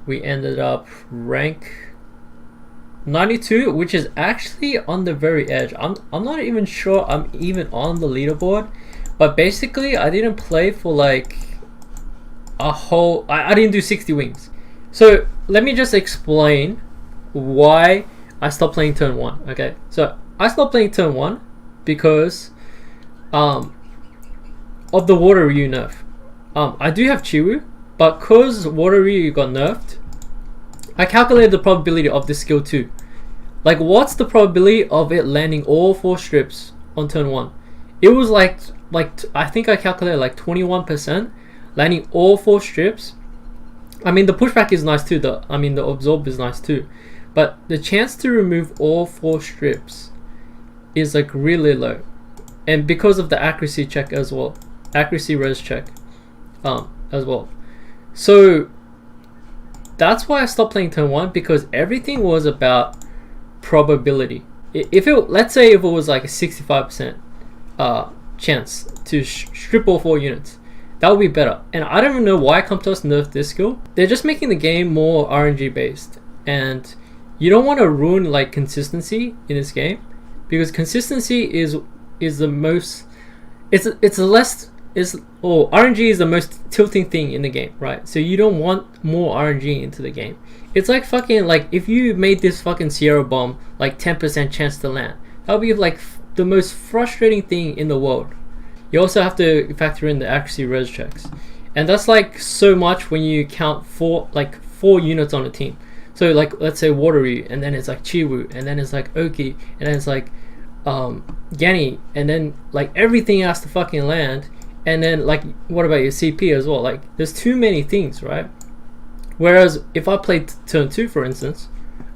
we ended up rank 92, which is actually on the very edge. I'm not even sure I'm even on the leaderboard, but basically I didn't play for like a whole, I didn't do 60 wings. So let me just explain why I stopped playing turn 1. Okay, so I stopped playing turn 1 because of the Water Ryu nerf. I do have Chiwu, but cause Water Ryu got nerfed, I calculated the probability of this skill too. Like, what's the probability of it landing all 4 strips on turn 1? It was like I think I calculated like 21% landing all 4 strips. I mean, the pushback is nice too. The absorb is nice too, but the chance to remove all 4 strips is like really low, and because of the accuracy check as well, accuracy res check as well. So that's why I stopped playing turn 1, because everything was about probability. If it, let's say if it was like a 65% chance to strip all 4 units, that would be better. And I don't even know why Comptos nerfed this skill. They're just making the game more RNG based, and you don't want to ruin like consistency in this game, because consistency is the most, RNG is the most tilting thing in the game, right? So you don't want more RNG into the game. It's like fucking, like if you made this fucking Sierra bomb like 10% chance to land, that would be like the most frustrating thing in the world. You also have to factor in the accuracy res checks, and that's like so much when you count 4 units on a team. So like let's say Water Ryu, and then it's like Chiwu, and then it's like Oki, and then it's like Yanni, and then like everything has to fucking land. And then like, what about your CP as well? Like there's too many things, right? Whereas if I played turn 2, for instance,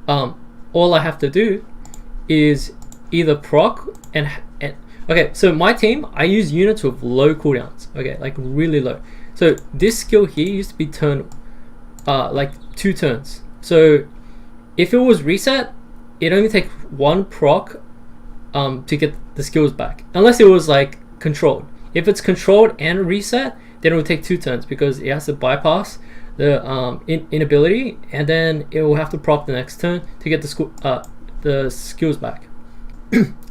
all I have to do is either proc and okay, so my team, I use units with low cooldowns, okay, like really low. So this skill here used to be turn like 2 turns. So if it was reset, it only take 1 proc to get the skills back, unless it was like controlled. If it's controlled and reset, then it will take 2 turns, because it has to bypass the inability, and then it will have to proc the next turn to get the skills back.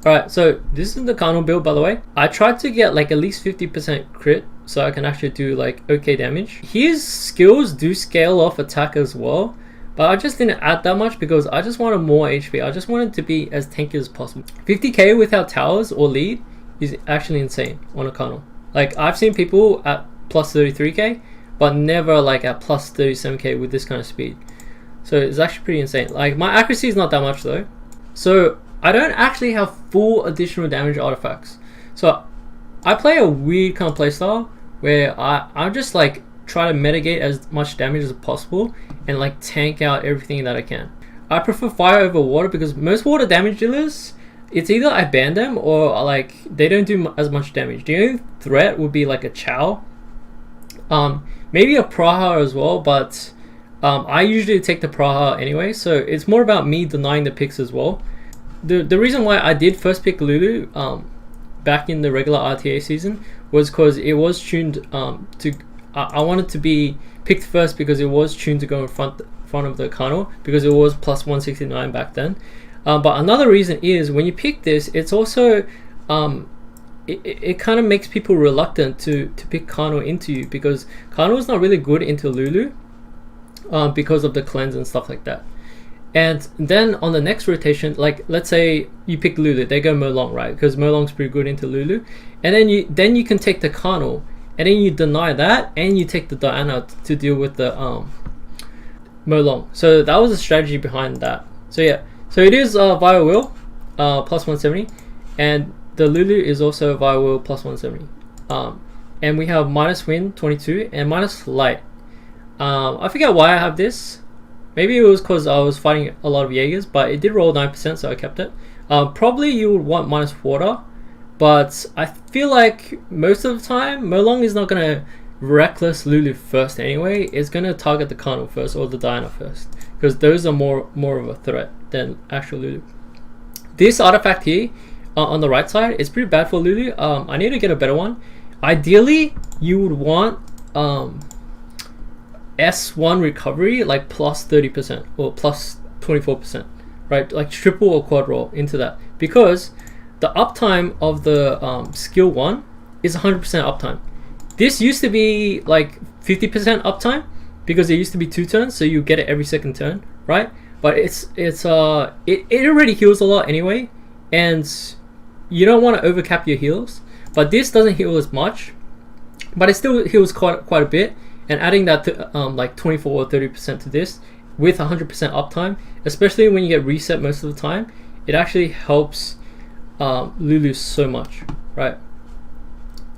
Alright, so this is the Carnal build, by the way. I tried to get like at least 50% crit so I can actually do like okay damage. His skills do scale off attack as well, but I just didn't add that much because I just wanted more HP. I just wanted to be as tanky as possible. 50k without towers or lead is actually insane on a Carnal. Like I've seen people at plus 33k, but never like at plus 37k with this kind of speed. So it's actually pretty insane. Like my accuracy is not that much though. So I don't actually have full additional damage artifacts. So I play a weird kind of playstyle where I just like try to mitigate as much damage as possible and like tank out everything that I can. I prefer fire over water because most water damage dealers, it's either I ban them or like they don't do as much damage. The only threat would be like a Chow, maybe a Praha as well, but I usually take the Praha anyway, so it's more about me denying the picks as well. The reason why I did first pick Lulu back in the regular RTA season was because it was tuned to I wanted to be picked first because it was tuned to go in front of the Carnal, because it was plus 169 back then. But another reason is when you pick this, it's also it kind of makes people reluctant to pick Carnal into you, because Carnal is not really good into Lulu because of the cleanse and stuff like that. And then on the next rotation, like let's say you pick Lulu, they go Molong, right? Because Molong's pretty good into Lulu, and then you can take the Carnal, and then you deny that, and you take the Diana to deal with the Molong. So that was the strategy behind that. So yeah, so it is via will plus 170, and the Lulu is also via will plus 170. And we have minus win 22 and minus light. I forget why I have this. Maybe it was because I was fighting a lot of Jaegers, but it did roll 9%, so I kept it. Probably you would want minus water, but I feel like most of the time Molong is not going to reckless Lulu first anyway. It's going to target the Carnal first or the Diana first, because those are more of a threat than actual Lulu. This artifact here on the right side is pretty bad for Lulu. I need to get a better one. Ideally you would want S1 recovery like plus 30% or plus 24%, right? Like triple or quad roll into that, because the uptime of the skill 1 is 100% uptime. This used to be like 50% uptime because it used to be 2 turns, so you get it every second turn, right? But it already heals a lot anyway, and you don't want to overcap your heals. But this doesn't heal as much, but it still heals quite a bit. And adding that to like 24 or 30% to this with 100% uptime, especially when you get reset most of the time, it actually helps Lulu so much, right?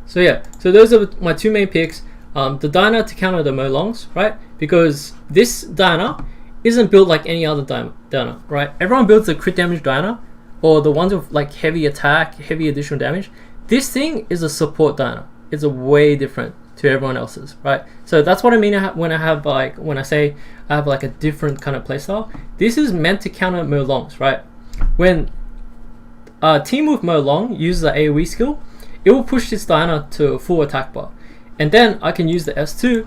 So yeah, so those are my 2 main picks. The Diana to counter the Molongs, right? Because this Diana isn't built like any other Diana, right? Everyone builds a crit damage Diana, or the ones with like heavy attack, heavy additional damage. This thing is a support Diana. It's a way different to everyone else's, right? So that's what I mean when I say I have like a different kind of playstyle. This is meant to counter Molongs, right? When team with Molong uses the AoE skill, it will push this Diana to full attack bar, and then I can use the S2,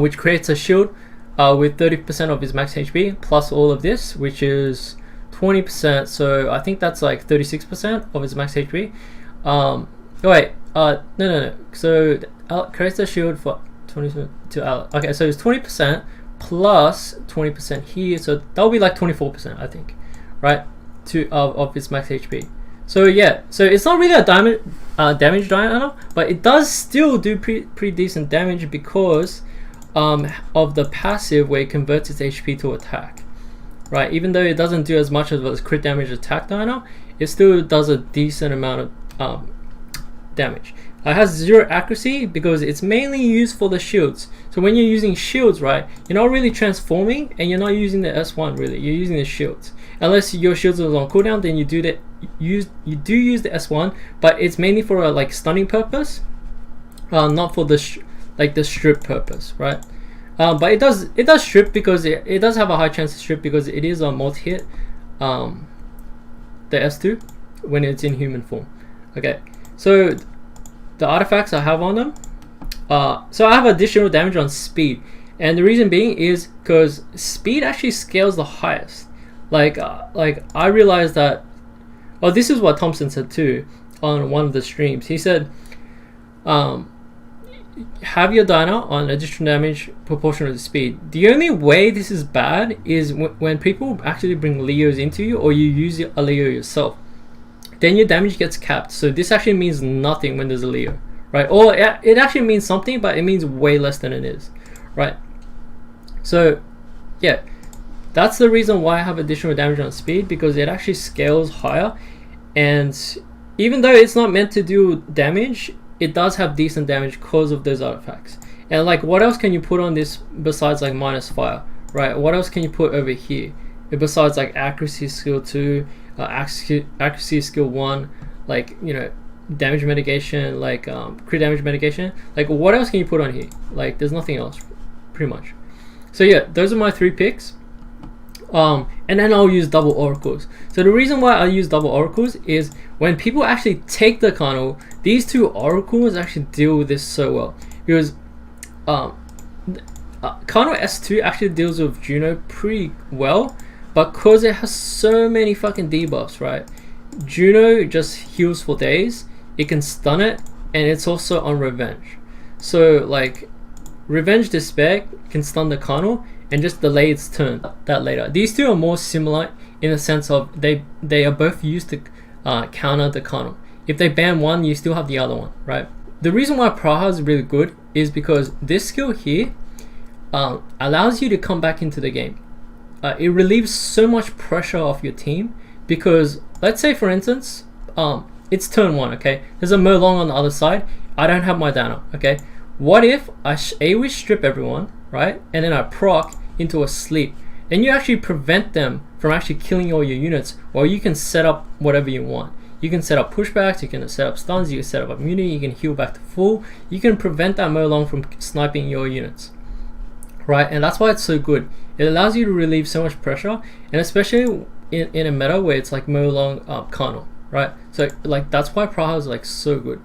which creates a shield with 30% of his max HP plus all of this, which is 20%. So I think that's like 36% of his max HP. No. So creates a shield for 20 to Alex. Okay, so it's 20% plus 20% here, so that'll be like 24%, I think, right? Of his max HP. So yeah, so it's not really a damage Diana, but it does still do pretty decent damage because of the passive where it converts its HP to attack, right? Even though it doesn't do as much as a crit damage attack Diana, it still does a decent amount of damage. It has 0 accuracy because it's mainly used for the shields. So when you're using shields, right, you're not really transforming and you're not using the S1 really. You're using the shields. Unless your shields are on cooldown, then you do use the S1, but it's mainly for a like stunning purpose, not for the strip purpose, right? But it does strip because it does have a high chance to strip because it is a multi-hit, the S2 when it's in human form. Okay, so the artifacts I have on them, so I have additional damage on speed, and the reason being is because speed actually scales the highest. Like I realized that, oh, this is what Thompson said too on one of the streams. He said, have your Diana on additional damage proportional to speed. The only way this is bad is when people actually bring Leos into you, or you use a Leo yourself. Then your damage gets capped. So this actually means nothing when there's a Leo, right? Or it actually means something, but it means way less than it is, right? So yeah, that's the reason why I have additional damage on speed, because it actually scales higher. And even though it's not meant to do damage, it does have decent damage because of those artifacts. And like, what else can you put on this besides like minus fire, right? What else can you put over here besides like accuracy skill 2, accuracy skill 1, like, you know, damage mitigation, like crit damage mitigation? Like, what else can you put on here? Like, there's nothing else pretty much. So yeah, those are my 3 picks. And then I'll use double oracles. So the reason why I use double oracles is when people actually take the Carnal, these 2 oracles actually deal with this so well, because Carnal S2 actually deals with Juno pretty well, but because it has so many fucking debuffs, right? Juno just heals for days, it can stun it, and it's also on revenge. So like, Revenge Despair can stun the Carnal and just delay its turn that later. These 2 are more similar in the sense of they are both used to counter the Carnal. If they ban one, you still have the other one, right? The reason why Praha is really good is because this skill here allows you to come back into the game. It relieves so much pressure off your team, because let's say for instance, it's turn 1, okay? There's a Molong on the other side. I don't have my Diana, okay? What if I AoE strip everyone, right? And then I proc into a sleep. Then you actually prevent them from actually killing all your units, while you can set up whatever you want. You can set up pushbacks, you can set up stuns, you can set up immunity, you can heal back to full. You can prevent that Molong from sniping your units, right? And that's why it's so good. It allows you to relieve so much pressure, and especially in a meta where it's like Molong Carnal, right? So like, that's why Praha is like so good,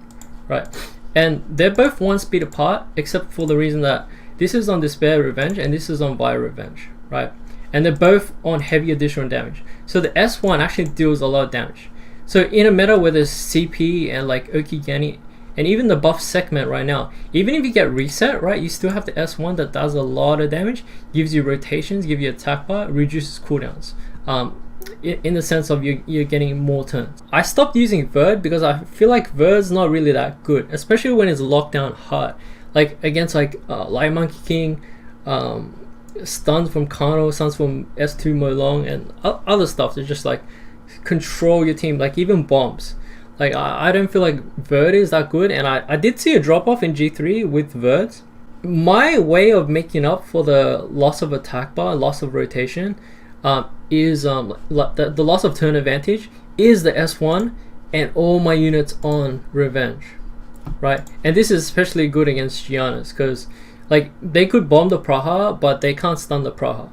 right? And they're both 1 speed apart, except for the reason that This is on Despair Revenge, and this is on Vile Revenge, right? And they're both on heavy additional damage. So the S1 actually deals a lot of damage. So in a meta where there's CP and like Okigani, and even the buff segment right now, even if you get reset, right, you still have the S1 that does a lot of damage, gives you rotations, gives you attack bar, reduces cooldowns. In the sense of you're getting more turns. I stopped using Verd because I feel like Verd's not really that good, especially when it's locked down hard. Like against like Light Monkey King, stuns from Carnal, stuns from S2 Molong, and other stuff to just like control your team, like even bombs. Like I don't feel like Verd is that good, and I did see a drop off in G3 with Verd. My way of making up for the loss of attack bar, loss of rotation, is the loss of turn advantage is the S1 and all my units on Revenge, right? And this is especially good against Giannis because like they could bomb the Praha, but they can't stun the Praha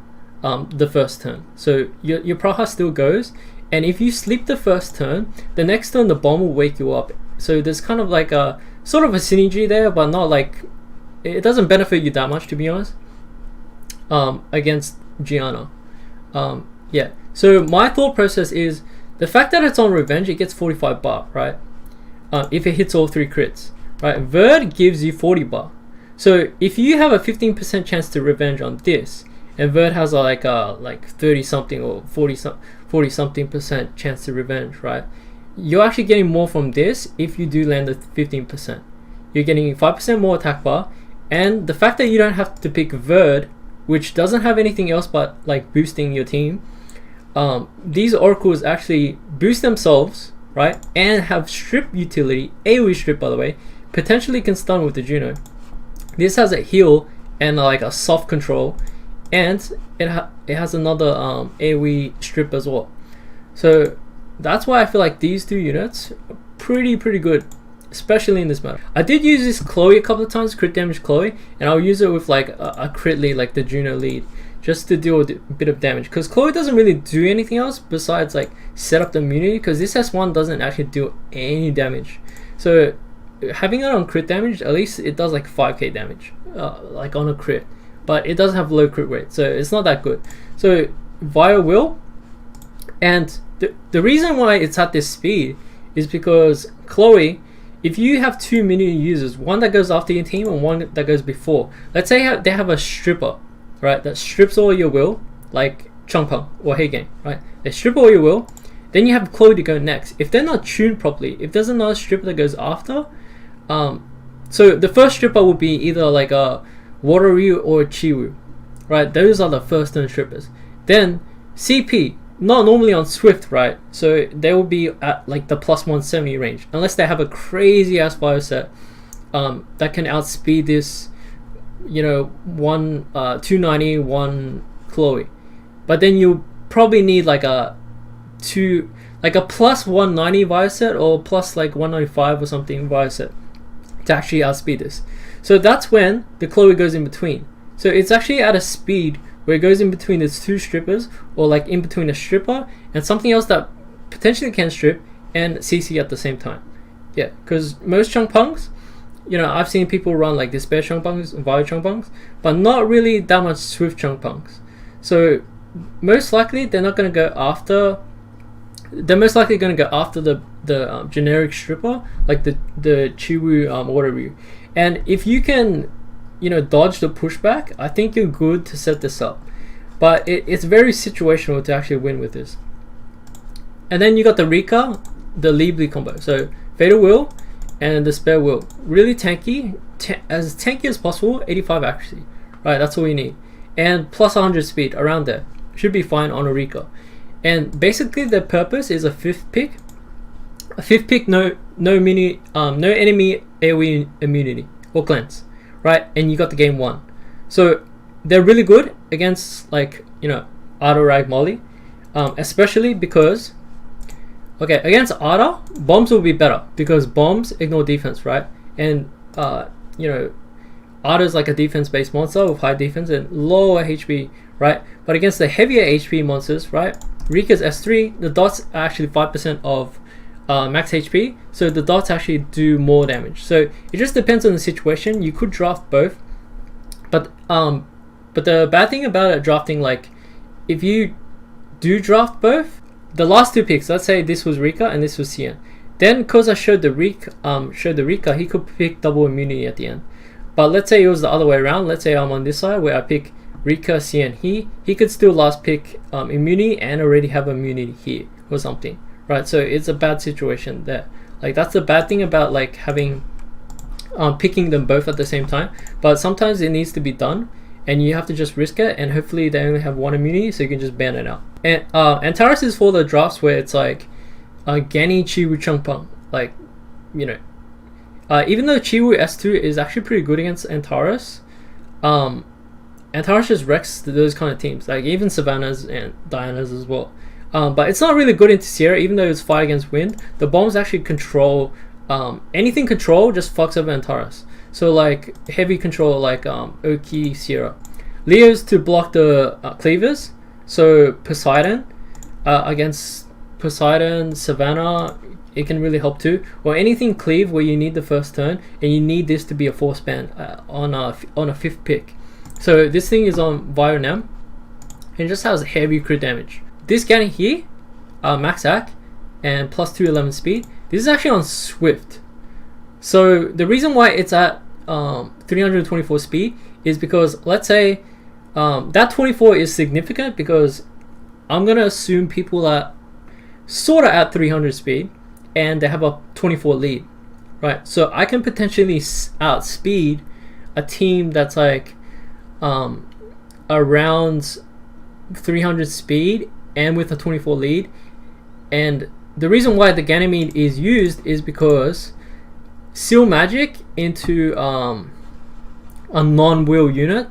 the first turn. So your Praha still goes, and if you sleep the first turn, the next turn the bomb will wake you up. So there's kind of like a sort of a synergy there, but not like it doesn't benefit you that much, to be honest, against Gianna. Yeah, so my thought process is the fact that it's on Revenge, it gets 45 bar, right? If it hits all 3 crits, right? Verd gives you 40 bar. So if you have a 15% chance to Revenge on this, and Verd has like 30 something or 40 something percent chance to Revenge, right? You're actually getting more from this if you do land the 15%. You're getting 5% more attack bar, and the fact that you don't have to pick Verd, which doesn't have anything else but like boosting your team, these oracles actually boost themselves, right, and have strip utility, AoE strip by the way, potentially can stun with the Juno. This has a heal and like a soft control, and it has another AoE strip as well. So that's why I feel like these two units are pretty good, especially in this meta. I did use this Chloe a couple of times, crit damage Chloe, and I'll use it with like a crit lead like the Juno lead, just to deal with a bit of damage, because Chloe doesn't really do anything else besides like set up the immunity, because this S1 doesn't actually do any damage. So having it on crit damage, at least it does like 5k damage, like on a crit, but it doesn't have low crit rate, so it's not that good. So via will, and the reason why it's at this speed is because Chloe, if you have 2 minion users, one that goes after your team and one that goes before, let's say they have a stripper, right, that strips all your will, like Chongpeng or Heigang, right? They strip all your will, then you have Chloe to go next. If they're not tuned properly, if there's another stripper that goes after, so the first stripper will be either like a Wateryu or a Chiwu, right? Those are the first turn strippers. Then CP, not normally on Swift, right? So they will be at like the plus 170 range, unless they have a crazy ass bio set that can outspeed this, you know, 290 one Chloe. But then you probably need like a plus 190 bio set or plus like 195 or something bio set to actually outspeed this. So that's when the Chloe goes in between. So it's actually at a speed where it goes in between its 2 strippers, or like in between a stripper and something else that potentially can strip and CC at the same time. Yeah, because most Chongpengs, you know, I've seen people run like Despair Chongpengs, Vile Chongpengs, but not really that much Swift Chongpengs. So most likely they're not going to go after. They're most likely going to go after the generic stripper, like the Chiwu Wateryu. And if you can, you know, dodge the pushback, I think you're good to set this up. But it's very situational to actually win with this. And then you got the Rika, the Liebly combo. So Fatal Will and the Spare Will. Really tanky, as tanky as possible, 85 accuracy. Right, that's all you need. And plus 100 speed, around there. Should be fine on a Rika. And basically the purpose is a 5th pick. A 5th pick, no enemy AoE immunity or cleanse, right? And you got the game won. So they're really good against, like, you know, Ada Rag Molly, especially because, okay, against Ada, bombs will be better because bombs ignore defense, right? And you know, Ada's like a defense-based monster with high defense and lower HP, right? But against the heavier HP monsters, right? Rika's S3, the dots are actually 5% of max HP, so the dots actually do more damage. So it just depends on the situation. You could draft both, But the bad thing about it drafting, like, if you do draft both, the last two picks, let's say this was Rika and this was Cian, then because I showed the Rika, he could pick double immunity at the end. But let's say it was the other way around. Let's say I'm on this side where I pick Rika, Cian, he could still last pick immunity and already have immunity here or something, right? So it's a bad situation there. Like, that's the bad thing about like having picking them both at the same time. But sometimes it needs to be done, and you have to just risk it, and hopefully they only have one immunity, so you can just ban it out. And Antares is for the drafts where it's like Gani, Chiwu, Changpeng, like, you know, even though Chiwu S2 is actually pretty good against Antares, Antares just wrecks those kind of teams, like even Savannah's and Diana's as well. But it's not really good into Sierra, even though it's fight against wind. The bombs actually control, anything control just fucks over Antares. So like heavy control like Oki, Sierra. Leo's to block the cleavers. So Poseidon, against Poseidon, Savannah, it can really help too. Or anything cleave where you need the first turn and you need this to be a force ban on a fifth pick. So this thing is on Vionem and just has heavy crit damage. This Gani here, max AC and plus 211 speed. This is actually on Swift. So the reason why it's at 324 speed is because, let's say that 24 is significant because I'm gonna assume people are sort of at 300 speed and they have a 24 lead, right? So I can potentially outspeed a team that's like around 300 speed and with a 24 lead. And the reason why the Ganymede is used is because Seal Magic into a non-will unit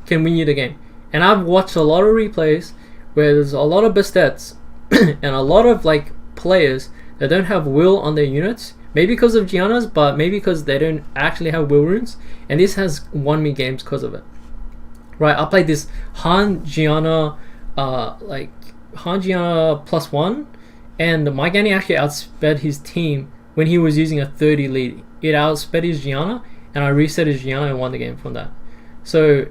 can win you the game. And I've watched a lot of replays where there's a lot of Bastets and a lot of like players that don't have will on their units, maybe because of Gianna's, but maybe because they don't actually have will runes, and this has won me games because of it. Right, I played this Han Gianna +1, and my Gani actually outsped his team when he was using a 30 lead. It outsped his Gianna, and I reset his Gianna and won the game from that. So,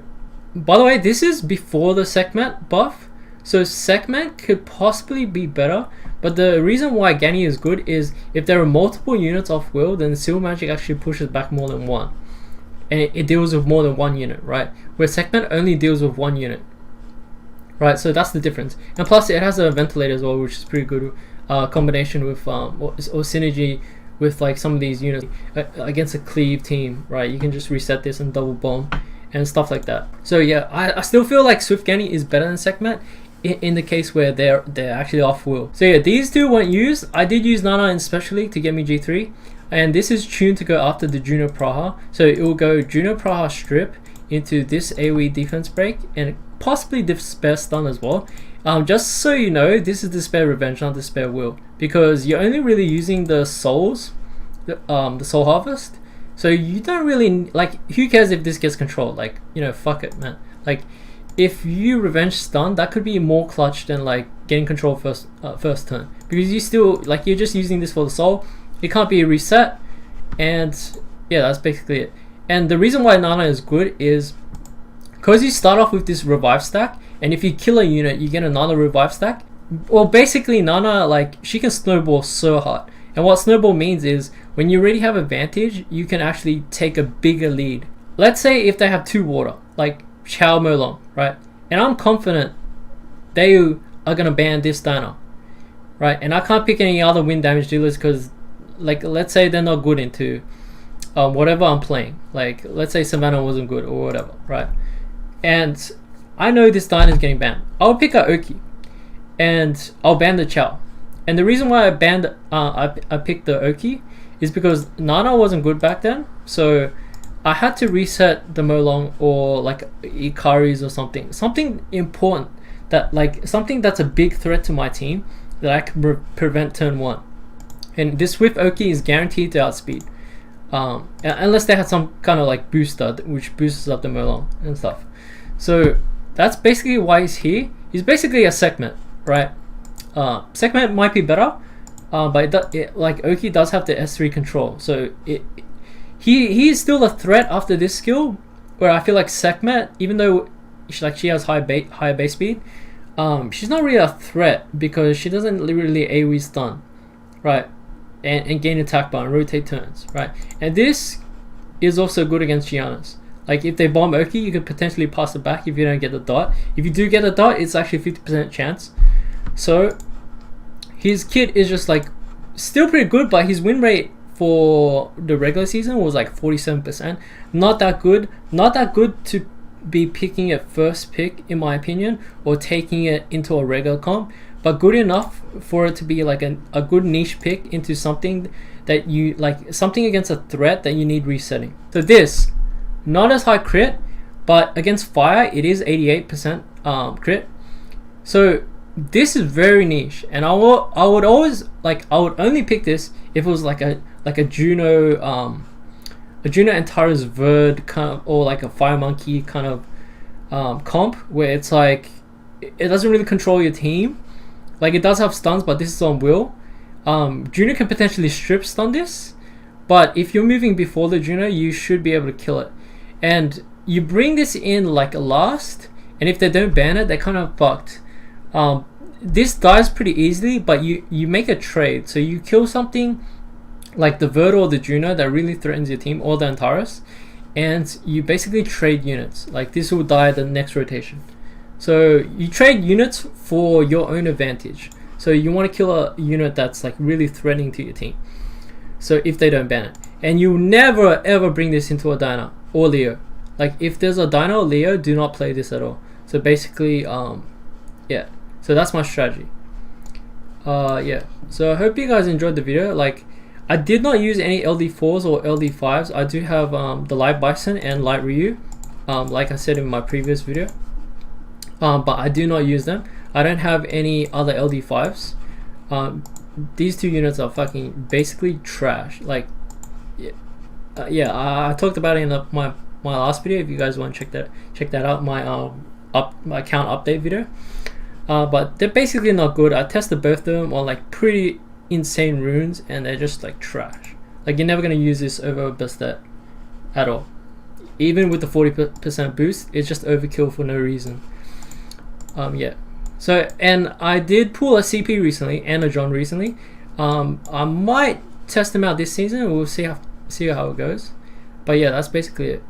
by the way, this is before the Sekhmet buff, so Sekhmet could possibly be better, but the reason why Gani is good is if there are multiple units off will, then Seal Magic actually pushes back more than one. And it deals with more than one unit, right? Where Sekhmet only deals with one unit. Right, so that's the difference. And plus it has a ventilator as well, which is pretty good combination with or synergy with like some of these units against a cleave team, right? You can just reset this and double bomb and stuff like that. So yeah, I still feel like Swift Gani is better than Sekhmet in the case where they're actually off will. So yeah, these two weren't used. I did use Nana in Special League to get me G3, and this is tuned to go after the Juno Praha. So it will go Juno Praha strip into this AoE defense break and possibly Despair stun as well. Just so you know, this is Despair Revenge, not Despair Will, because you're only really using the souls, the soul harvest. So you don't really, like, who cares if this gets controlled? Like, you know, fuck it, man. Like, if you revenge stun, that could be more clutch than like getting control first turn, because you still, like, you're just using this for the soul. It can't be reset, and yeah, that's basically it. And the reason why Nana is good is because you start off with this revive stack, and if you kill a unit, you get another revive stack. Well, basically Nana, like, she can snowball so hard. And what snowball means is when you already have advantage, you can actually take a bigger lead. Let's say if they have 2 water, like Chao Molong, right? And I'm confident they are going to ban this Dana, right? And I can't pick any other wind damage dealers because, like, let's say they're not good into whatever I'm playing. Like, let's say Savannah wasn't good or whatever, right? And I know this Dyna is getting banned. I'll pick a Oki and I'll ban the Chao. And the reason why I banned I picked the Oki is because Nana wasn't good back then, so I had to reset the Molong or like Ikari's or something important, that like something that's a big threat to my team that I can prevent turn 1. And this Swift Oki is guaranteed to outspeed, unless they had some kind of like booster which boosts up the Molong and stuff. So that's basically why he's here. He's basically a Sekhmet, right? Sekhmet might be better, but like Oki does have the S3 control, so he is still a threat after this skill, where I feel like Sekhmet, even though she has higher base speed, she's not really a threat because she doesn't really AoE stun, right? And gain attack bar and rotate turns, right? And this is also good against Giannis. Like if they bomb Oki, you could potentially pass it back if you don't get the dot. If you do get the dot, it's actually 50% chance. So his kit is just like still pretty good, but his win rate for the regular season was like 47%. Not that good. Not that good to be picking it first pick in my opinion, or taking it into a regular comp, but good enough for it to be like a good niche pick into something that you like, something against a threat that you need resetting. So this, not as high crit, but against fire it is 88% crit. So this is very niche, and I would always like, I would only pick this if it was like a Juno Antares Verd kind of, or like a Fire Monkey kind of comp, where it's like it doesn't really control your team. Like it does have stuns, but this is on will. Juno can potentially strip stun this, but if you're moving before the Juno, you should be able to kill it. And you bring this in like a last, and if they don't ban it, they're kind of fucked. This dies pretty easily, but you make a trade. So you kill something like the Verd or the Juno that really threatens your team, or the Antares, and you basically trade units. Like this will die the next rotation. So you trade units for your own advantage. So you want to kill a unit that's like really threatening to your team, so if they don't ban it. And you never ever bring this into a Diana or Leo. Like if there's a Diana or Leo, do not play this at all. So basically yeah, so that's my strategy. Yeah, so I hope you guys enjoyed the video. Like I did not use any LD4s or LD5s. I do have the Light Bison and Light Ryu, like I said in my previous video, but I do not use them. I don't have any other LD5s. These two units are fucking basically trash. Like yeah, I talked about it in my last video. If you guys want to check that out, my account update video. But they're basically not good. I tested both of them on like pretty insane runes, and they're just like trash. Like you're never gonna use this over Bastet at all. Even with the 40% boost, it's just overkill for no reason. Yeah. So, and I did pull a CP recently and a John recently. I might test them out this season. We'll see how it goes. But yeah, that's basically it.